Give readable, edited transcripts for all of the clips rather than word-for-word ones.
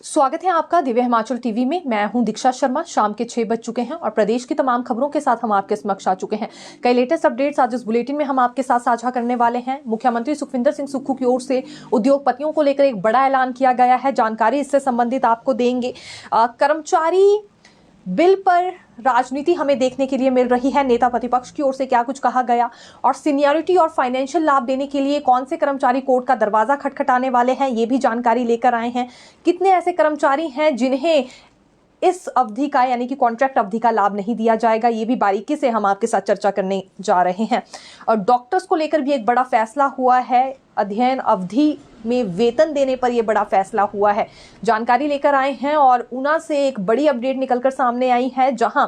स्वागत है आपका दिव्य हिमाचल टीवी में। मैं हूं दीक्षा शर्मा। शाम के 6 बज चुके हैं और प्रदेश की तमाम खबरों के साथ हम आपके समक्ष आ चुके हैं। कई लेटेस्ट अपडेट्स आज इस बुलेटिन में हम आपके साथ साझा करने वाले हैं। मुख्यमंत्री सुखविंदर सिंह सुक्खू की ओर से उद्योगपतियों को लेकर एक बड़ा ऐलान किया गया है। जानकारी इससे संबंधित आपको देंगे। कर्मचारी बिल पर राजनीति हमें देखने के लिए मिल रही है। नेता प्रतिपक्ष की ओर से क्या कुछ कहा गया और सीनियरिटी और फाइनेंशियल लाभ देने के लिए कौन से कर्मचारी कोर्ट का दरवाजा खटखटाने वाले हैं, ये भी जानकारी लेकर आए हैं। कितने ऐसे कर्मचारी हैं जिन्हें इस अवधि का यानी कि कॉन्ट्रैक्ट अवधि का लाभ नहीं दिया जाएगा, ये भी बारीकी से हम आपके साथ चर्चा करने जा रहे हैं। और डॉक्टर्स को लेकर भी एक बड़ा फैसला हुआ है। अध्ययन अवधि में वेतन देने पर यह बड़ा फैसला हुआ है। जानकारी लेकर आए हैं और ऊना से एक बड़ी अपडेट निकलकर सामने आई है, जहां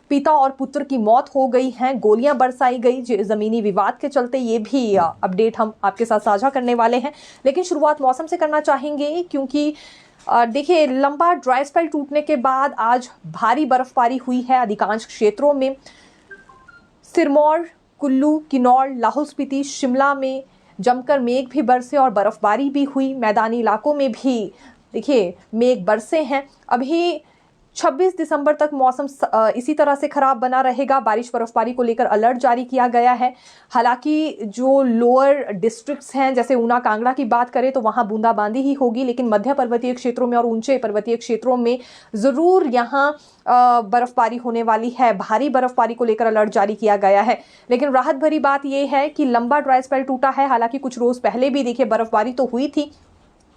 पिता और पुत्र की मौत हो गई है, गोलियां बरसाई गई जमीनी विवाद के चलते। ये भी अपडेट हम आपके साथ साझा करने वाले हैं। लेकिन शुरुआत मौसम से करना चाहेंगे, क्योंकि देखिए, लंबा ड्राई स्पेल टूटने के बाद आज भारी बर्फबारी हुई है अधिकांश क्षेत्रों में। सिरमौर, कुल्लू, किन्नौर, लाहौल स्पीति, शिमला में जमकर मेघ भी बरसे और बर्फबारी भी हुई। मैदानी इलाकों में भी देखिए मेघ बरसे हैं। अभी 26 दिसंबर तक मौसम इसी तरह से खराब बना रहेगा। बारिश बर्फबारी को लेकर अलर्ट जारी किया गया है। हालांकि जो लोअर डिस्ट्रिक्ट्स हैं, जैसे ऊना, कांगड़ा की बात करें तो वहां बूंदाबांदी ही होगी, लेकिन मध्य पर्वतीय क्षेत्रों में और ऊंचे पर्वतीय क्षेत्रों में जरूर यहां बर्फबारी होने वाली है। भारी बर्फबारी को लेकर अलर्ट जारी किया गया है। लेकिन राहत भरी बात यह है कि लंबा ड्राई स्पेल टूटा है। हालांकि कुछ रोज पहले भी देखिए बर्फबारी तो हुई थी,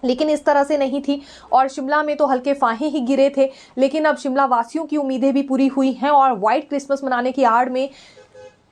लेकिन इस तरह से नहीं थी और शिमला में तो हल्के फाहे ही गिरे थे। लेकिन अब शिमला वासियों की उम्मीदें भी पूरी हुई हैं और व्हाइट क्रिसमस मनाने की आड़ में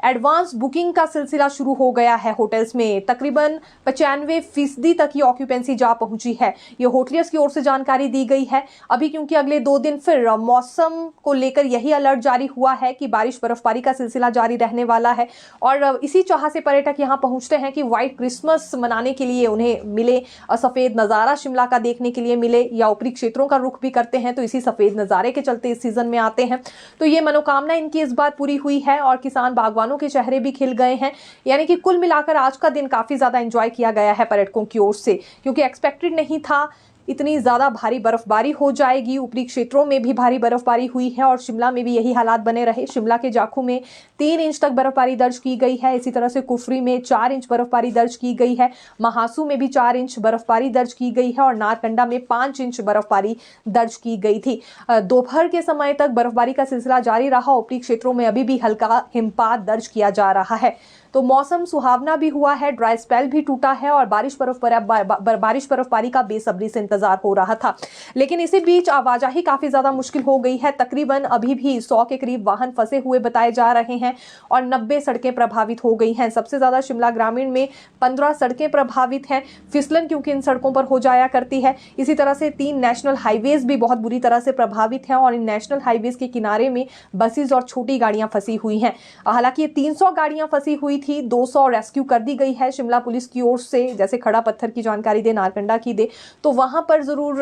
एडवांस बुकिंग का सिलसिला शुरू हो गया है। होटल्स में तकरीबन 95% तक की ऑक्यूपेंसी जा पहुंची है। ये होटलियर्स की ओर से जानकारी दी गई है। अभी क्योंकि अगले 2 दिन फिर मौसम को लेकर यही अलर्ट जारी हुआ है कि बारिश बर्फबारी का सिलसिला जारी रहने वाला है और इसी चाह से पर्यटक यहाँ पहुंचते हैं कि व्हाइट क्रिसमस मनाने के लिए उन्हें मिले, सफेद नजारा शिमला का देखने के लिए मिले, या ऊपरी क्षेत्रों का रुख भी करते हैं तो इसी सफेद नजारे के चलते इस सीजन में आते हैं। तो ये मनोकामना इनकी इस बार पूरी हुई है और किसान बागवानों के चेहरे भी खिल गए हैं। यानी कि कुल मिलाकर आज का दिन काफी ज्यादा एंजॉय किया गया है पर्यटकों की ओर से, क्योंकि एक्सपेक्टेड नहीं था इतनी ज्यादा भारी बर्फबारी हो जाएगी। ऊपरी क्षेत्रों में भी भारी बर्फबारी हुई है और शिमला में भी यही हालात बने रहे। शिमला के जाखू में 3 इंच तक बर्फबारी दर्ज की गई है। इसी तरह से कुफरी में 4 इंच बर्फबारी दर्ज की गई है। महासू में भी 4 इंच बर्फबारी दर्ज की गई है और नारकंडा में 5 इंच बर्फबारी दर्ज की गई थी। दोपहर के समय तक बर्फबारी का सिलसिला जारी रहा। ऊपरी क्षेत्रों में अभी भी हल्का हिमपात दर्ज किया जा रहा है। तो मौसम सुहावना भी हुआ है, ड्राई स्पेल भी टूटा है और बारिश बर्फबारी का बेसब्री से इंतजार हो रहा था। लेकिन इसी बीच आवाजाही काफी ज्यादा मुश्किल हो गई है। तकरीबन अभी भी 100 के करीब वाहन फंसे हुए बताए जा रहे हैं और 90 सड़कें प्रभावित हो गई हैं। सबसे ज्यादा शिमला ग्रामीण में 15 सड़कें प्रभावित हैं। फिसलन क्योंकि इन सड़कों पर हो जाया करती है। इसी तरह से 3 नेशनल हाईवेज भी बहुत बुरी तरह से प्रभावित हैं और इन नेशनल हाईवेज के किनारे में बसेस और छोटी गाड़ियां फंसी हुई हैं। हालांकि ये 300 गाड़ियां फंसी हुई थी, 200 रेस्क्यू कर दी गई है शिमला पुलिस की ओर से। जैसे खड़ा पत्थर की जानकारी दे, नारकंडा की दे, तो वहां पर जरूर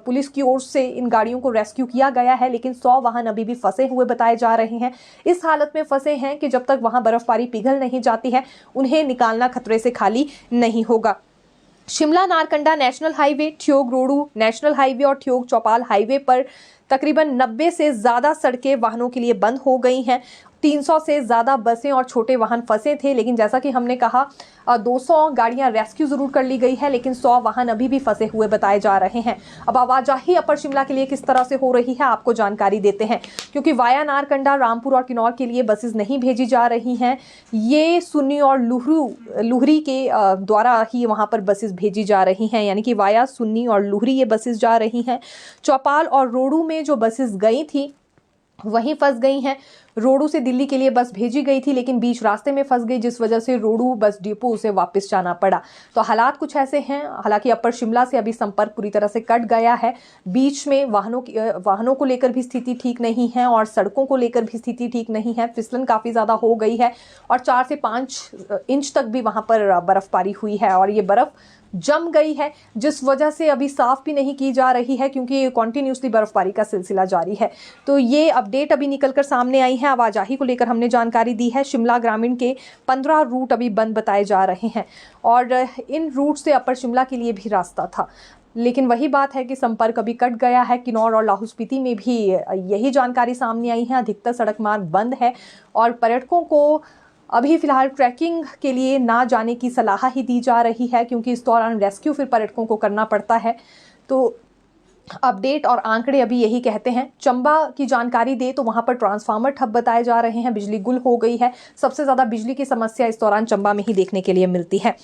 पुलिस की ओर से इन गाड़ियों को रेस्क्यू किया गया है। लेकिन 100 वाहन अभी भी फंसे हुए बताए जा रहे हैं। इस हालत में फंसे हैं कि जब तक वहां बर्फबारी पिघल नहीं जाती है उन्हें निकालना खतरे से खाली नहीं होगा। Shimla Narkanda national highway, Theog Rohru national highway और ठियोग चौपाल हाईवे पर तकरीबन 90 से ज्यादा सड़कें वाहनों के लिए बंद हो गई हैं। 300 से ज्यादा बसें और छोटे वाहन फंसे थे। लेकिन जैसा कि हमने कहा 200 गाड़ियां रेस्क्यू जरूर कर ली गई है, लेकिन 100 वाहन अभी भी फंसे हुए बताए जा रहे हैं। अब आवाजाही अपर शिमला के लिए किस तरह से हो रही है आपको जानकारी देते हैं, क्योंकि वाया नारकंडा, रामपुर और किन्नौर के लिए बसेस नहीं भेजी जा रही हैं। ये सुन्नी और लुहरी के द्वारा ही वहां पर बसेस भेजी जा रही हैं, यानी कि वाया सुन्नी और लुहरी ये बसेस जा रही हैं। चौपाल और रोडू में जो बसेस गई थी वहीं फंस गई हैं। रोडू से दिल्ली के लिए बस भेजी गई थी, लेकिन बीच रास्ते में फंस गई, जिस वजह से रोडू बस डिपो उसे वापस जाना पड़ा। तो हालात कुछ ऐसे हैं। हालांकि अपर शिमला से अभी संपर्क पूरी तरह से कट गया है। बीच में वाहनों को लेकर भी स्थिति ठीक नहीं है और सड़कों को लेकर भी स्थिति ठीक नहीं है। फिसलन काफी ज्यादा हो गई है और 4 से 5 इंच तक भी वहां पर बर्फबारी हुई है और ये बर्फ जम गई है, जिस वजह से अभी साफ भी नहीं की जा रही है, क्योंकि कॉन्टिन्यूसली बर्फबारी का सिलसिला जारी है। तो ये अपडेट अभी निकलकर सामने आई है। आवाजाही को लेकर हमने जानकारी दी है। शिमला ग्रामीण के 15 रूट अभी बंद बताए जा रहे हैं और इन रूट से अपर शिमला के लिए भी रास्ता था। लेकिन वही बात है कि संपर्क अभी कट गया है। किन्नौर और लाहौल स्पीति में भी यही जानकारी सामने आई है। अधिकतर सड़क मार्ग बंद है और पर्यटकों को अभी फिलहाल ट्रैकिंग के लिए ना जाने की सलाह ही दी जा रही है, क्योंकि इस दौरान रेस्क्यू फिर पर्यटकों को करना पड़ता है। तो अपडेट और आंकड़े अभी यही कहते हैं। चंबा की जानकारी दे तो वहां पर ट्रांसफार्मर ठप बताए जा रहे हैं, बिजली गुल हो गई है। सबसे ज्यादा बिजली की समस्या इस दौरान चंबा में ही देखने के लिए मिलती है।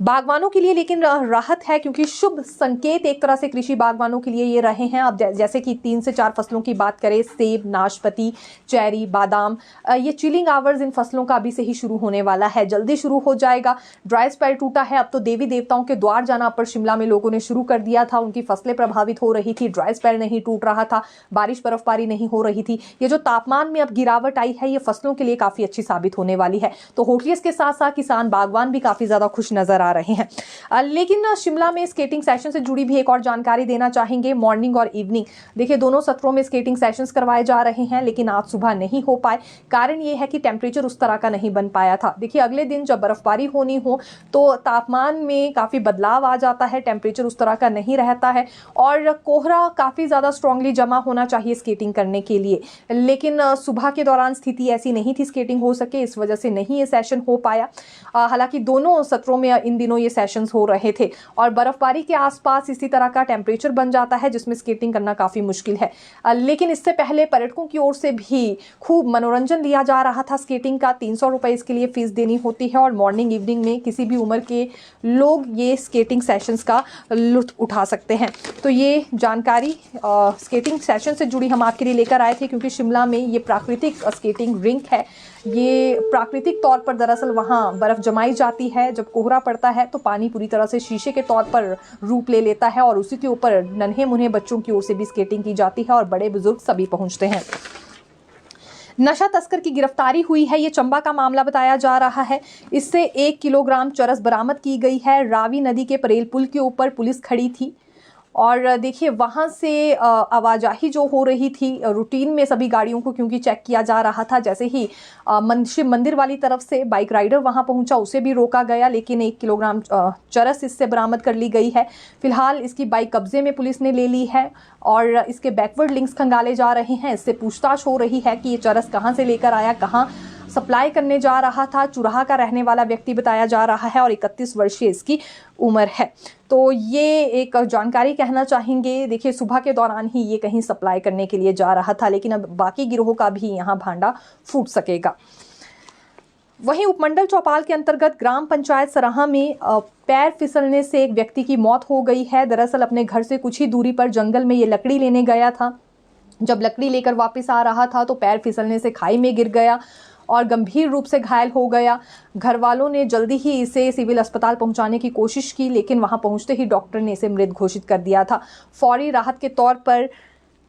बागवानों के लिए लेकिन राहत है, क्योंकि शुभ संकेत एक तरह से कृषि बागवानों के लिए ये रहे हैं। अब जैसे कि 3 से 4 फसलों की बात करें, सेब, नाशपाती, चेरी, बादाम, ये चिलिंग आवर्स इन फसलों का अभी से ही शुरू होने वाला है, जल्दी शुरू हो जाएगा। ड्राई स्पेल टूटा है, अब तो देवी देवताओं के द्वार जाना अपर शिमला में लोगों ने शुरू कर दिया था। उनकी फसलें प्रभावित हो रही थी, ड्राई स्पेल नहीं टूट रहा था, बारिश बर्फबारी नहीं हो रही थी। ये जो तापमान में अब गिरावट आई है, ये फसलों के लिए काफी अच्छी साबित होने वाली है। तो होटलियर्स के साथ साथ किसान बागवान भी काफी ज्यादा खुश नजर आ रहे हैं। लेकिन शिमला में स्केटिंग सेशन से जुड़ी भी एक और जानकारी देना चाहेंगे। मॉर्निंग और इवनिंग, देखिए दोनों सत्रों में स्केटिंग सेशंस करवाए जा रहे हैं, लेकिन आज सुबह नहीं हो पाए। कारण ये है कि टेम्परेचर उस तरह का नहीं बन पाया था। देखिए अगले दिन जब बर्फबारी होनी हो तो तापमान में काफी बदलाव आ जाता है, टेम्परेचर उस तरह का नहीं रहता है और कोहरा काफी ज्यादा स्ट्रांगली जमा होना चाहिए स्केटिंग करने के लिए। लेकिन सुबह के दौरान स्थिति ऐसी नहीं थी स्केटिंग हो सके, इस वजह से नहीं ये सेशन हो पाया। हालांकि दोनों सत्रों में इन दिनों ये सेशंस हो रहे थे और बर्फबारी के आसपास इसी तरह का टेम्परेचर बन जाता है जिसमें स्केटिंग करना काफी मुश्किल है। लेकिन इससे पहले पर्यटकों की ओर से भी खूब मनोरंजन लिया जा रहा था स्केटिंग का। 300 रुपए इसके लिए फीस देनी होती है और मॉर्निंग इवनिंग में किसी भी उम्र के लोग ये स्केटिंग सेशंस का लुत्फ उठा सकते हैं। तो ये जानकारी स्केटिंग सेशन से जुड़ी हम आपके लिए लेकर आए थे, क्योंकि शिमला में ये प्राकृतिक स्केटिंग रिंक है। ये प्राकृतिक तौर पर दरअसल वहाँ बर्फ जमाई जाती है। जब कोहरा पड़ता है तो पानी पूरी तरह से शीशे के तौर पर रूप ले लेता है और उसी के ऊपर नन्हे मुन्हे बच्चों की ओर से भी स्केटिंग की जाती है और बड़े बुजुर्ग सभी पहुंचते हैं। नशा तस्कर की गिरफ्तारी हुई है, ये चंबा का मामला बताया जा रहा है। इससे 1 किलोग्राम चरस बरामद की गई है। रावी नदी के परेल पुल के ऊपर पुलिस खड़ी थी और देखिए वहाँ से आवाजाही जो हो रही थी रूटीन में सभी गाड़ियों को, क्योंकि चेक किया जा रहा था। जैसे ही शिव मंदिर वाली तरफ से बाइक राइडर वहाँ पहुँचा, उसे भी रोका गया, लेकिन 1 किलोग्राम चरस इससे बरामद कर ली गई है। फिलहाल इसकी बाइक कब्जे में पुलिस ने ले ली है और इसके बैकवर्ड लिंक्स खंगाले जा रहे हैं। इससे पूछताछ हो रही है कि ये चरस कहाँ से लेकर आया, कहाँ सप्लाई करने जा रहा था। चुराहा का रहने वाला व्यक्ति बताया जा रहा है और 31 वर्षीय इसकी उम्र है। तो ये एक जानकारी कहना चाहेंगे। देखिए सुबह के दौरान ही ये कहीं सप्लाई करने के लिए जा रहा था, लेकिन अब बाकी गिरोह का भी यहाँ भांडा फूट सकेगा। वहीं उपमंडल चौपाल के अंतर्गत ग्राम पंचायत सराहा में पैर फिसलने से एक व्यक्ति की मौत हो गई है। दरअसल अपने घर से कुछ ही दूरी पर जंगल में ये लकड़ी लेने गया था। जब लकड़ी लेकर वापस आ रहा था तो पैर फिसलने से खाई में गिर गया और गंभीर रूप से घायल हो गया। घर वालों ने जल्दी ही इसे सिविल अस्पताल पहुंचाने की कोशिश की, लेकिन वहां पहुंचते ही डॉक्टर ने इसे मृत घोषित कर दिया था। फौरी राहत के तौर पर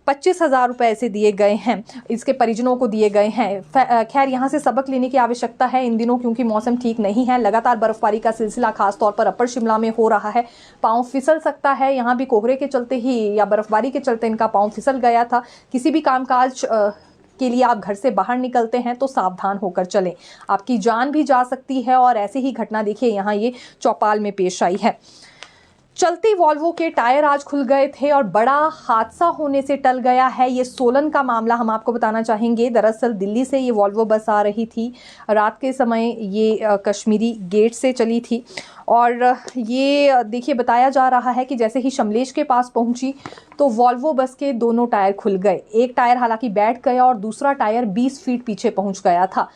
25,000 रुपए ऐसे दिए गए हैं, इसके परिजनों को दिए गए हैं। खैर यहाँ से सबक लेने की आवश्यकता है इन दिनों, क्योंकि मौसम ठीक नहीं है। लगातार बर्फबारी का सिलसिला खास तौर पर अपर शिमला में हो रहा है। पाँव फिसल सकता है। यहाँ भी कोहरे के चलते ही या बर्फबारी के चलते इनका पाँव फिसल गया था। किसी भी कामकाज के लिए आप घर से बाहर निकलते हैं तो सावधान होकर चलें, आपकी जान भी जा सकती है। और ऐसी ही घटना देखिए यहाँ ये चौपाल में पेश आई है। चलती वॉल्वो के टायर आज खुल गए थे और बड़ा हादसा होने से टल गया है। ये सोलन का मामला हम आपको बताना चाहेंगे। दरअसल दिल्ली से ये वॉल्वो बस आ रही थी, रात के समय ये कश्मीरी गेट से चली थी और ये देखिए बताया जा रहा है कि जैसे ही शमलेश के पास पहुंची तो वॉल्वो बस के दोनों टायर खुल गए। एक टायर हालांकि बैठ गया और दूसरा टायर 20 फीट पीछे पहुंच गया था।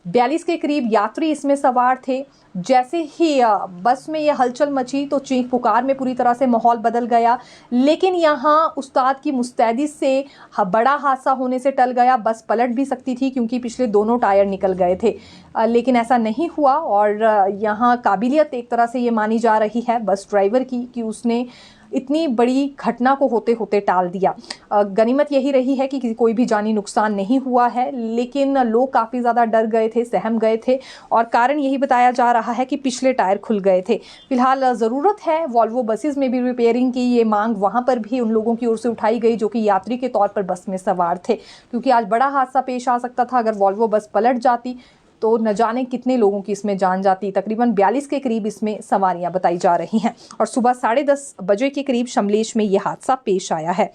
42 के करीब यात्री इसमें सवार थे। जैसे ही बस में ये हलचल मची तो चीख पुकार में पूरी तरह से माहौल बदल गया, लेकिन यहाँ उस्ताद की मुस्तैदी से बड़ा हादसा होने से टल गया। बस पलट भी सकती थी क्योंकि पिछले दोनों टायर निकल गए थे, लेकिन ऐसा नहीं हुआ। और यहाँ काबिलियत एक तरह से ये मानी जा रही है बस ड्राइवर की कि उसने इतनी बड़ी घटना को होते होते टाल दिया। गनीमत यही रही है कि कोई भी जानी नुकसान नहीं हुआ है, लेकिन लोग काफ़ी ज़्यादा डर गए थे, सहम गए थे और कारण यही बताया जा रहा है कि पिछले टायर खुल गए थे। फिलहाल ज़रूरत है वॉल्वो बसेस में भी रिपेयरिंग की। ये मांग वहाँ पर भी उन लोगों की ओर से उठाई गई जो कि यात्री के तौर पर बस में सवार थे, क्योंकि आज बड़ा हादसा पेश आ सकता था अगर वॉल्वो बस पलट जाती। तो न जाने कितने लोगों की इसमें जान जाती। तकरीबन 42 के करीब इसमें सवारियां बताई जा रही हैं और सुबह 10:30 बजे के करीब शमलेश में यह हादसा पेश आया है।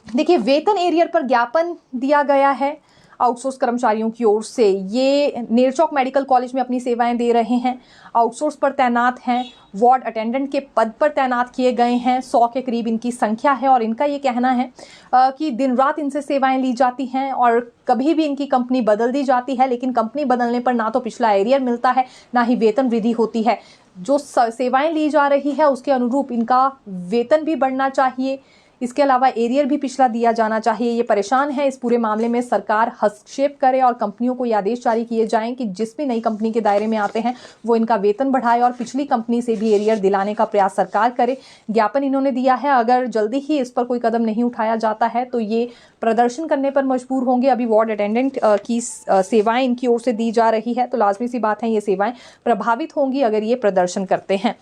देखिए, वेतन एरियर पर ज्ञापन दिया गया है आउटसोर्स कर्मचारियों की ओर से। ये नेरचौक मेडिकल कॉलेज में अपनी सेवाएं दे रहे हैं, आउटसोर्स पर तैनात हैं, वार्ड अटेंडेंट के पद पर तैनात किए गए हैं। 100 के करीब इनकी संख्या है और इनका ये कहना है कि दिन रात इनसे सेवाएं ली जाती हैं और कभी भी इनकी कंपनी बदल दी जाती है, लेकिन कंपनी बदलने पर ना तो पिछला एरियर मिलता है, ना ही वेतन वृद्धि होती है। जो सेवाएं ली जा रही है उसके अनुरूप इनका वेतन भी बढ़ना चाहिए, इसके अलावा एरियर भी पिछला दिया जाना चाहिए। ये परेशान है, इस पूरे मामले में सरकार हस्तक्षेप करे और कंपनियों को ये आदेश जारी किए जाएं कि जिस भी नई कंपनी के दायरे में आते हैं वो इनका वेतन बढ़ाए और पिछली कंपनी से भी एरियर दिलाने का प्रयास सरकार करे। ज्ञापन इन्होंने दिया है, अगर जल्दी ही इस पर कोई कदम नहीं उठाया जाता है तो ये प्रदर्शन करने पर मजबूर होंगे। अभी वार्ड अटेंडेंट की सेवाएं इनकी ओर से दी जा रही है, तो लाजमी सी बात है ये सेवाएं प्रभावित होंगी अगर ये प्रदर्शन करते हैं।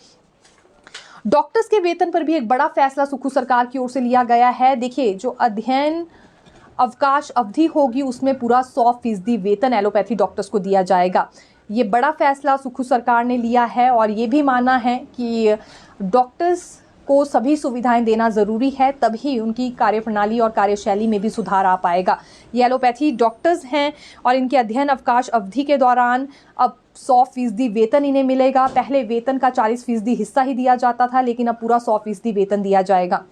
डॉक्टर्स के वेतन पर भी एक बड़ा फैसला सुखू सरकार की ओर से लिया गया है। देखिए, जो अध्ययन अवकाश अवधि होगी उसमें पूरा 100% वेतन एलोपैथी डॉक्टर्स को दिया जाएगा। ये बड़ा फैसला सुखू सरकार ने लिया है और ये भी माना है कि डॉक्टर्स को सभी सुविधाएं देना ज़रूरी है, तभी उनकी कार्यप्रणाली और कार्यशैली में भी सुधार आ पाएगा। ये एलोपैथी डॉक्टर्स हैं और इनके अध्ययन अवकाश अवधि के दौरान अब 100% वेतन इन्हें मिलेगा। पहले वेतन का 40% हिस्सा ही दिया जाता था, लेकिन अब पूरा 100% वेतन दिया जाएगा।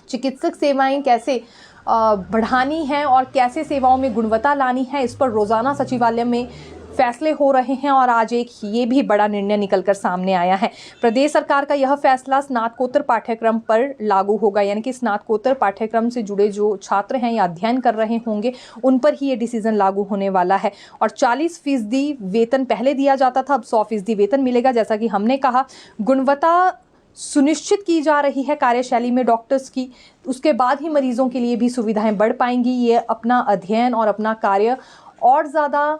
चिकित्सक सेवाएं कैसे बढ़ानी है और कैसे सेवाओं में गुणवत्ता लानी है, इस पर रोज़ाना सचिवालय में फैसले हो रहे हैं और आज एक ये भी बड़ा निर्णय निकलकर सामने आया है। प्रदेश सरकार का यह फैसला स्नातकोत्तर पाठ्यक्रम पर लागू होगा, यानी कि स्नातकोत्तर पाठ्यक्रम से जुड़े जो छात्र हैं या अध्ययन कर रहे होंगे उन पर ही ये डिसीजन लागू होने वाला है। और 40% वेतन पहले दिया जाता था, अब 100% वेतन मिलेगा। जैसा कि हमने कहा, गुणवत्ता सुनिश्चित की जा रही है कार्यशैली में डॉक्टर्स की, उसके बाद ही मरीजों के लिए भी सुविधाएं बढ़ पाएंगी। ये अपना अध्ययन और अपना कार्य और ज़्यादा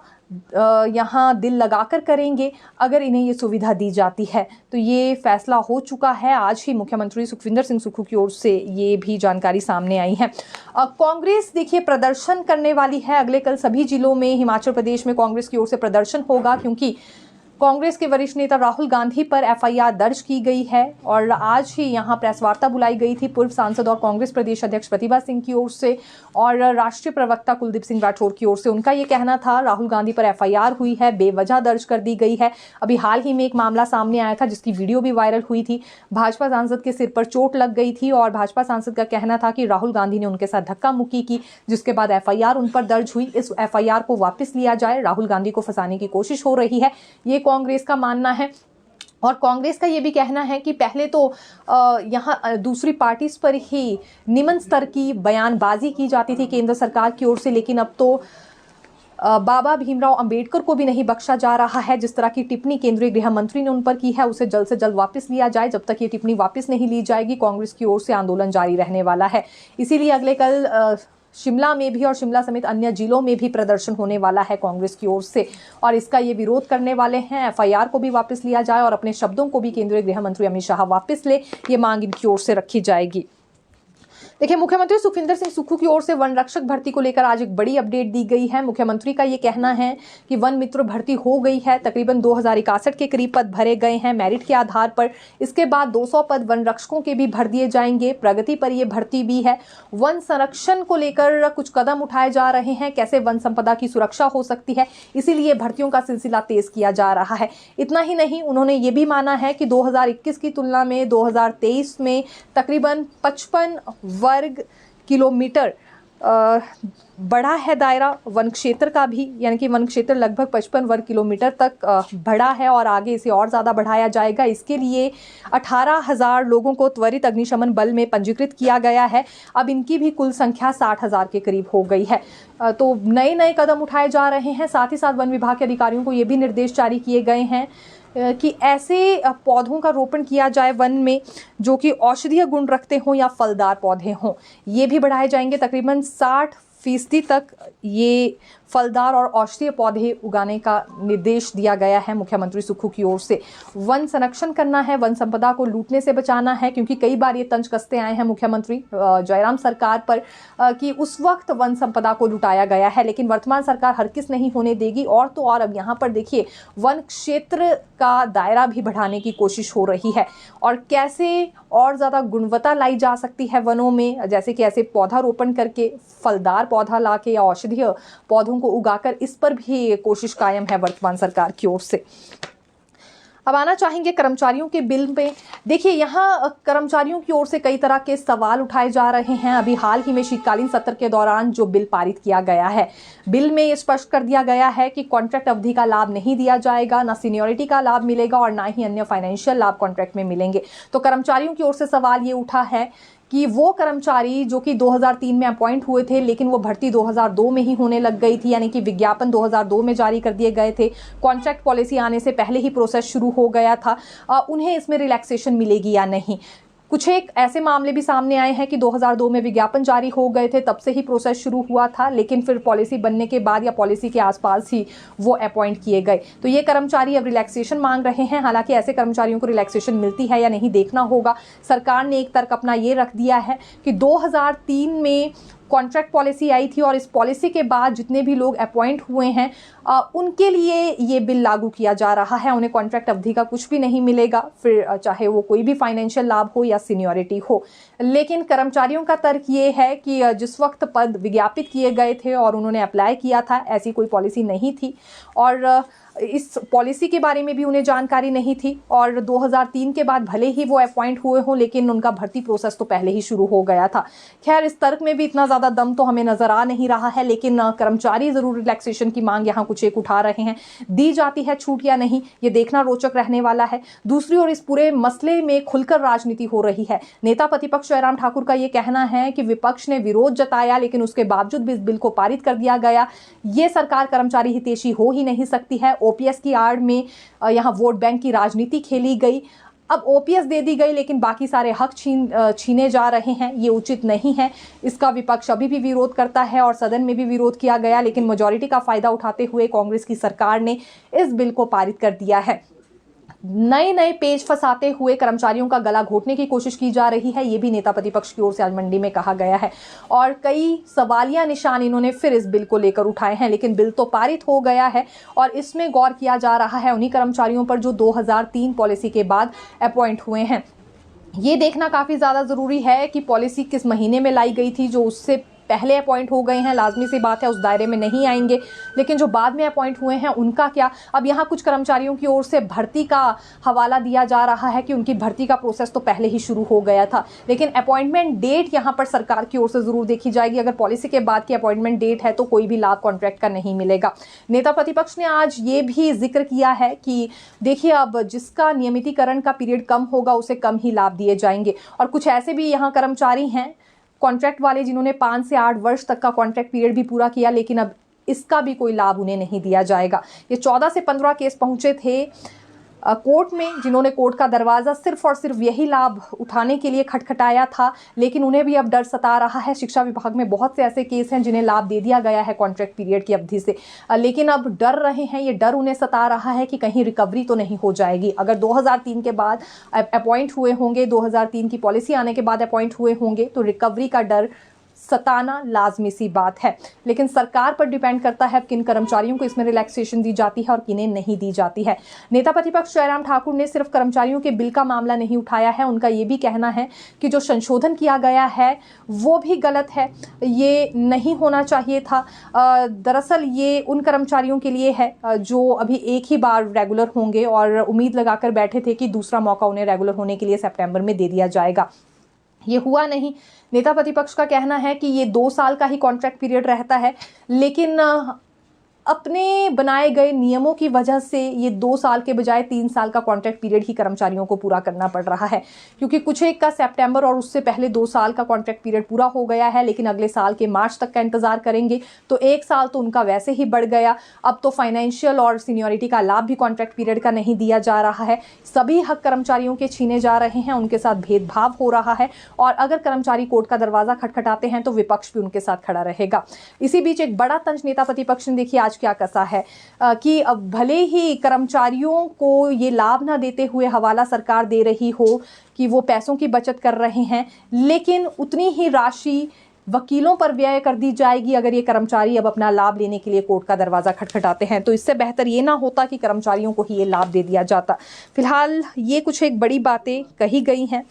यहाँ दिल लगाकर करेंगे अगर इन्हें ये सुविधा दी जाती है। तो ये फैसला हो चुका है, आज ही मुख्यमंत्री सुखविंदर सिंह सुक्खू की ओर से ये भी जानकारी सामने आई है। कांग्रेस देखिए प्रदर्शन करने वाली है अगले कल सभी जिलों में। हिमाचल प्रदेश में कांग्रेस की ओर से प्रदर्शन होगा क्योंकि कांग्रेस के वरिष्ठ नेता राहुल गांधी पर एफआईआर दर्ज की गई है और आज ही यहां प्रेस वार्ता बुलाई गई थी पूर्व सांसद और कांग्रेस प्रदेश अध्यक्ष प्रतिभा सिंह की ओर से और राष्ट्रीय प्रवक्ता कुलदीप सिंह राठौर की ओर से। उनका ये कहना था राहुल गांधी पर एफआईआर हुई है, बेवजह दर्ज कर दी गई है। अभी हाल ही में एक मामला सामने आया था जिसकी वीडियो भी वायरल हुई थी। भाजपा सांसद के सिर पर चोट लग गई थी और भाजपा सांसद का कहना था कि राहुल गांधी ने उनके साथ धक्का मुक्की की, जिसके बाद एफआईआर उन पर दर्ज हुई। इस एफआईआर को वापस लिया जाए, राहुल गांधी को फंसाने की कोशिश हो रही है, ये कांग्रेस का मानना है। और कांग्रेस का ये भी कहना है कि पहले तो यहाँ दूसरी पार्टीज पर ही निम्न स्तर की बयानबाजी की जाती थी केंद्र सरकार की ओर से, लेकिन अब तो बाबा भीमराव अंबेडकर को भी नहीं बख्शा जा रहा है। जिस तरह की टिप्पणी केंद्रीय गृह मंत्री ने उन पर की है उसे जल्द से जल्द वापस लिया जाए। जब तक ये टिप्पणी वापस नहीं ली जाएगी कांग्रेस की ओर से आंदोलन जारी रहने वाला है। इसीलिए अगले कल शिमला में भी और शिमला समेत अन्य जिलों में भी प्रदर्शन होने वाला है कांग्रेस की ओर से और इसका ये विरोध करने वाले हैं। एफआईआर को भी वापस लिया जाए और अपने शब्दों को भी केंद्रीय गृह मंत्री अमित शाह वापस ले, ये मांग इनकी ओर से रखी जाएगी। देखिए, मुख्यमंत्री सुखविंदर सिंह सुक्खू की ओर से वन रक्षक भर्ती को लेकर आज एक बड़ी अपडेट दी गई है। मुख्यमंत्री का ये कहना है कि वन मित्र भर्ती हो गई है, तकरीबन 2061 के करीब पद भरे गए हैं मेरिट के आधार पर। इसके बाद 200 पद वन रक्षकों के भी भर दिए जाएंगे। प्रगति पर यह भर्ती भी है। वन संरक्षण को लेकर कुछ कदम उठाए जा रहे हैं, कैसे वन संपदा की सुरक्षा हो सकती है, इसीलिए भर्तियों का सिलसिला तेज किया जा रहा है। इतना ही नहीं, उन्होंने ये भी माना है कि 2021 की तुलना में 2023 में तकरीबन 55 वर्ग किलोमीटर बढ़ा है दायरा वन क्षेत्र का भी, यानी कि वन क्षेत्र लगभग 55 वर्ग किलोमीटर तक बढ़ा है और आगे इसे और ज़्यादा बढ़ाया जाएगा। इसके लिए 18,000 लोगों को त्वरित अग्निशमन बल में पंजीकृत किया गया है। अब इनकी भी कुल संख्या 60,000 के करीब हो गई है। तो नए नए कदम उठाए जा रहे हैं। साथ ही साथ वन विभाग के अधिकारियों को ये भी निर्देश जारी किए गए हैं कि ऐसे पौधों का रोपण किया जाए वन में जो कि औषधीय गुण रखते हों या फलदार पौधे हों, ये भी बढ़ाए जाएंगे। तकरीबन 60% तक ये फलदार और औषधीय पौधे उगाने का निर्देश दिया गया है मुख्यमंत्री सुक्खू की ओर से। वन संरक्षण करना है, वन संपदा को लूटने से बचाना है, क्योंकि कई बार ये तंज कसते आए हैं मुख्यमंत्री जयराम सरकार पर कि उस वक्त वन संपदा को लुटाया गया है, लेकिन वर्तमान सरकार हरगिज़ नहीं होने देगी। और तो और अब यहाँ पर देखिए वन क्षेत्र का दायरा भी बढ़ाने की कोशिश हो रही है और कैसे और ज़्यादा गुणवत्ता लाई जा सकती है वनों में, जैसे कि ऐसे पौधारोपण करके फलदार पौधा लाके या औषधीय पौधों को उगाकर, इस पर भी कोशिश कायम है वर्तमान सरकार की ओर से। अब आना चाहेंगे कर्मचारियों के बिल में। देखिए यहाँ कर्मचारियों की ओर से कई तरह के सवाल उठाए जा रहे हैं। अभी हाल ही में शीतकालीन सत्र के दौरान जो बिल पारित किया गया है, बिल में ये स्पष्ट कर दिया गया है कि कॉन्ट्रैक्ट अवधि का लाभ नहीं दिया जाएगा, ना सीनियरिटी का लाभ मिलेगा और ना ही अन्य फाइनेंशियल लाभ कॉन्ट्रैक्ट में मिलेंगे। तो कर्मचारियों की ओर से सवाल ये उठा है कि वो कर्मचारी जो कि 2003 में अपॉइंट हुए थे, लेकिन वो भर्ती 2002 में ही होने लग गई थी, यानी कि विज्ञापन 2002 में जारी कर दिए गए थे, कॉन्ट्रैक्ट पॉलिसी आने से पहले ही प्रोसेस शुरू हो गया था, उन्हें इसमें रिलैक्सेशन मिलेगी या नहीं। कुछ एक ऐसे मामले भी सामने आए हैं कि 2002 में विज्ञापन जारी हो गए थे, तब से ही प्रोसेस शुरू हुआ था, लेकिन फिर पॉलिसी बनने के बाद या पॉलिसी के आसपास ही वो अपॉइंट किए गए। तो ये कर्मचारी अब रिलैक्सेशन मांग रहे हैं। हालांकि ऐसे कर्मचारियों को रिलैक्सेशन मिलती है या नहीं देखना होगा। सरकार ने एक तर्क अपना ये रख दिया है कि 2003 में कॉन्ट्रैक्ट पॉलिसी आई थी और इस पॉलिसी के बाद जितने भी लोग अपॉइंट हुए हैं उनके लिए ये बिल लागू किया जा रहा है। उन्हें कॉन्ट्रैक्ट अवधि का कुछ भी नहीं मिलेगा, फिर चाहे वो कोई भी फाइनेंशियल लाभ हो या सीनियरिटी हो। लेकिन कर्मचारियों का तर्क ये है कि जिस वक्त पद विज्ञापित किए गए थे और उन्होंने अप्लाई किया था, ऐसी कोई पॉलिसी नहीं थी और इस पॉलिसी के बारे में भी उन्हें जानकारी नहीं थी। और 2003 के बाद भले ही वो अपॉइंट हुए हों, लेकिन उनका भर्ती प्रोसेस तो पहले ही शुरू हो गया था। खैर, इस तर्क में भी इतना ज़्यादा दम तो हमें नज़र आ नहीं रहा है, लेकिन कर्मचारी ज़रूर रिलैक्सेशन की मांग यहाँ कुछ एक उठा रहे हैं। दी जाती है छूट या नहीं, ये देखना रोचक रहने वाला है। दूसरी ओर इस पूरे मसले में खुलकर राजनीति हो रही है। नेता प्रतिपक्ष जयराम ठाकुर का ये कहना है कि विपक्ष ने विरोध जताया, लेकिन उसके बावजूद भी इस बिल को पारित कर दिया गया। ये सरकार कर्मचारी हितैषी हो ही नहीं सकती है। ओपीएस की आड़ में यहाँ वोट बैंक की राजनीति खेली गई। अब ओपीएस दे दी गई, लेकिन बाकी सारे हक छीने जा रहे हैं। ये उचित नहीं है। इसका विपक्ष अभी भी विरोध करता है और सदन में भी विरोध किया गया, लेकिन मेजॉरिटी का फायदा उठाते हुए कांग्रेस की सरकार ने इस बिल को पारित कर दिया है। नए नए पेज फंसाते हुए कर्मचारियों का गला घोटने की कोशिश की जा रही है, ये भी नेता प्रतिपक्ष की ओर से आज मंडी में कहा गया है और कई सवालिया निशान इन्होंने फिर इस बिल को लेकर उठाए हैं। लेकिन बिल तो पारित हो गया है और इसमें गौर किया जा रहा है उन्हीं कर्मचारियों पर जो 2003 पॉलिसी के बाद अपॉइंट हुए हैं। ये देखना काफ़ी ज़्यादा ज़रूरी है कि पॉलिसी किस महीने में लाई गई थी। जो उससे पहले अपॉइंट हो गए हैं, लाजमी सी बात है उस दायरे में नहीं आएंगे, लेकिन जो बाद में अपॉइंट हुए हैं उनका क्या। अब यहाँ कुछ कर्मचारियों की ओर से भर्ती का हवाला दिया जा रहा है कि उनकी भर्ती का प्रोसेस तो पहले ही शुरू हो गया था, लेकिन अपॉइंटमेंट डेट यहाँ पर सरकार की ओर से ज़रूर देखी जाएगी। अगर पॉलिसी के बाद की अपॉइंटमेंट डेट है तो कोई भी लाभ कॉन्ट्रैक्ट का नहीं मिलेगा। नेता प्रतिपक्ष ने आज ये भी जिक्र किया है कि देखिए, अब जिसका नियमितीकरण का पीरियड कम होगा उसे कम ही लाभ दिए जाएंगे। और कुछ ऐसे भी यहाँ कर्मचारी हैं कॉन्ट्रैक्ट वाले जिन्होंने 5 से 8 वर्ष तक का कॉन्ट्रैक्ट पीरियड भी पूरा किया, लेकिन अब इसका भी कोई लाभ उन्हें नहीं दिया जाएगा। ये 14 से 15 केस पहुंचे थे कोर्ट में, जिन्होंने कोर्ट का दरवाज़ा सिर्फ और सिर्फ यही लाभ उठाने के लिए खटखटाया था, लेकिन उन्हें भी अब डर सता रहा है। शिक्षा विभाग में बहुत से ऐसे केस हैं जिन्हें लाभ दे दिया गया है कॉन्ट्रैक्ट पीरियड की अवधि से, लेकिन अब डर रहे हैं। ये डर उन्हें सता रहा है कि कहीं रिकवरी तो नहीं हो जाएगी। अगर 2003 के बाद अपॉइंट हुए होंगे, 2003 की पॉलिसी आने के बाद अपॉइंट हुए होंगे, तो रिकवरी का डर सताना लाजमी सी बात है। लेकिन सरकार पर डिपेंड करता है किन कर्मचारियों को इसमें रिलैक्सेशन दी जाती है और किन्हें नहीं दी जाती है। नेता प्रतिपक्ष जयराम ठाकुर ने सिर्फ कर्मचारियों के बिल का मामला नहीं उठाया है, उनका ये भी कहना है कि जो संशोधन किया गया है वो भी गलत है, ये नहीं होना चाहिए था। दरअसल ये उन कर्मचारियों के लिए है जो अभी एक ही बार रेगुलर होंगे और उम्मीद लगाकर बैठे थे कि दूसरा मौका उन्हें रेगुलर होने के लिए सितंबर में दे दिया जाएगा। ये हुआ नहीं। नेता प्रतिपक्ष का कहना है कि ये 2 साल का ही कॉन्ट्रैक्ट पीरियड रहता है, लेकिन अपने बनाए गए नियमों की वजह से ये 2 साल के बजाय 3 साल का कॉन्ट्रैक्ट पीरियड ही कर्मचारियों को पूरा करना पड़ रहा है, क्योंकि कुछ एक का सितंबर और उससे पहले 2 साल का कॉन्ट्रैक्ट पीरियड पूरा हो गया है, लेकिन अगले साल के मार्च तक का इंतजार करेंगे तो 1 साल तो उनका वैसे ही बढ़ गया। अब तो फाइनेंशियल और सीनियरिटी का लाभ भी कॉन्ट्रैक्ट पीरियड का नहीं दिया जा रहा है। सभी हक कर्मचारियों के छीने जा रहे हैं, उनके साथ भेदभाव हो रहा है और अगर कर्मचारी कोर्ट का दरवाजा खटखटाते हैं तो विपक्ष भी उनके साथ खड़ा रहेगा। इसी बीच एक बड़ा तंज नेता प्रतिपक्ष ने देखिए आज क्या कसा है कि अब भले ही कर्मचारियों को ये लाभ ना देते हुए हवाला सरकार दे रही हो कि वो पैसों की बचत कर रहे हैं, लेकिन उतनी ही राशि वकीलों पर व्यय कर दी जाएगी अगर ये कर्मचारी अब अपना लाभ लेने के लिए कोर्ट का दरवाजा खटखटाते हैं। तो इससे बेहतर ये ना होता कि कर्मचारियों को ही ये लाभ दे दिया जाता। फिलहाल ये कुछ एक बड़ी बातें कही गई हैं,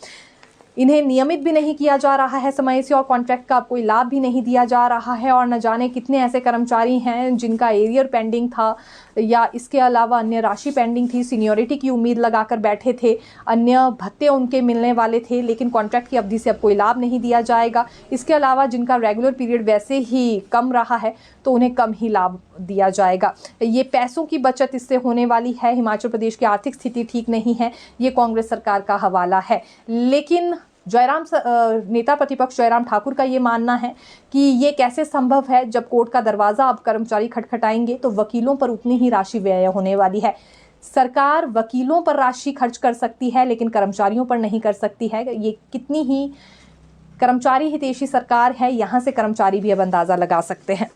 इन्हें नियमित भी नहीं किया जा रहा है समय से और कॉन्ट्रैक्ट का कोई लाभ भी नहीं दिया जा रहा है और न जाने कितने ऐसे कर्मचारी हैं जिनका एरियर पेंडिंग था या इसके अलावा अन्य राशि पेंडिंग थी, सीनियरिटी की उम्मीद लगाकर बैठे थे, अन्य भत्ते उनके मिलने वाले थे, लेकिन कॉन्ट्रैक्ट की अवधि से अब कोई लाभ नहीं दिया जाएगा। इसके अलावा जिनका रेगुलर पीरियड वैसे ही कम रहा है तो उन्हें कम ही लाभ दिया जाएगा। ये पैसों की बचत इससे होने वाली है। हिमाचल प्रदेश की आर्थिक स्थिति ठीक नहीं है, ये कांग्रेस सरकार का हवाला है। लेकिन नेता प्रतिपक्ष जयराम ठाकुर का ये मानना है कि ये कैसे संभव है जब कोर्ट का दरवाजा अब कर्मचारी खटखटाएंगे तो वकीलों पर उतनी ही राशि व्यय होने वाली है। सरकार वकीलों पर राशि खर्च कर सकती है लेकिन कर्मचारियों पर नहीं कर सकती है। ये कितनी ही कर्मचारी हितैषी सरकार है, यहां से कर्मचारी भी अब अंदाजा लगा सकते हैं।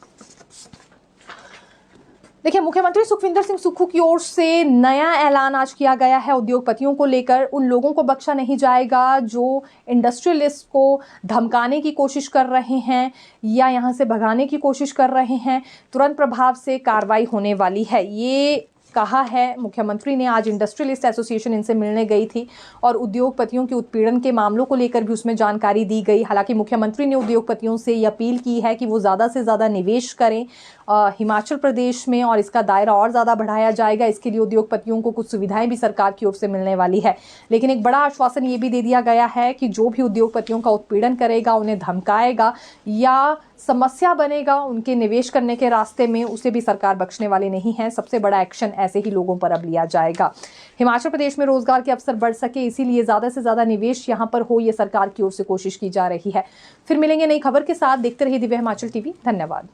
देखिए, मुख्यमंत्री सुखविंदर सिंह सुक्खू की ओर से नया ऐलान आज किया गया है। उद्योगपतियों को लेकर उन लोगों को बख्शा नहीं जाएगा जो इंडस्ट्रियलिस्ट को धमकाने की कोशिश कर रहे हैं या यहां से भगाने की कोशिश कर रहे हैं। तुरंत प्रभाव से कार्रवाई होने वाली है, ये कहा है मुख्यमंत्री ने। आज इंडस्ट्रियलिस्ट एसोसिएशन इनसे मिलने गई थी और उद्योगपतियों के उत्पीड़न के मामलों को लेकर भी उसमें जानकारी दी गई। हालांकि मुख्यमंत्री ने उद्योगपतियों से ये अपील की है कि वो ज़्यादा से ज़्यादा निवेश करें हिमाचल प्रदेश में और इसका दायरा और ज़्यादा बढ़ाया जाएगा। इसके लिए उद्योगपतियों को कुछ सुविधाएं भी सरकार की ओर से मिलने वाली है। लेकिन एक बड़ा आश्वासन ये भी दे दिया गया है कि जो भी उद्योगपतियों का उत्पीड़न करेगा, उन्हें धमकाएगा या समस्या बनेगा उनके निवेश करने के रास्ते में, उसे भी सरकार बख्शने वाली नहीं है। सबसे बड़ा एक्शन ऐसे ही लोगों पर अब लिया जाएगा। हिमाचल प्रदेश में रोजगार के अवसर बढ़ सके, इसीलिए ज़्यादा से ज़्यादा निवेश यहाँ पर हो, ये सरकार की ओर से कोशिश की जा रही है। फिर मिलेंगे नई खबर के साथ। देखते रहिए दिव्य हिमाचल टीवी। धन्यवाद।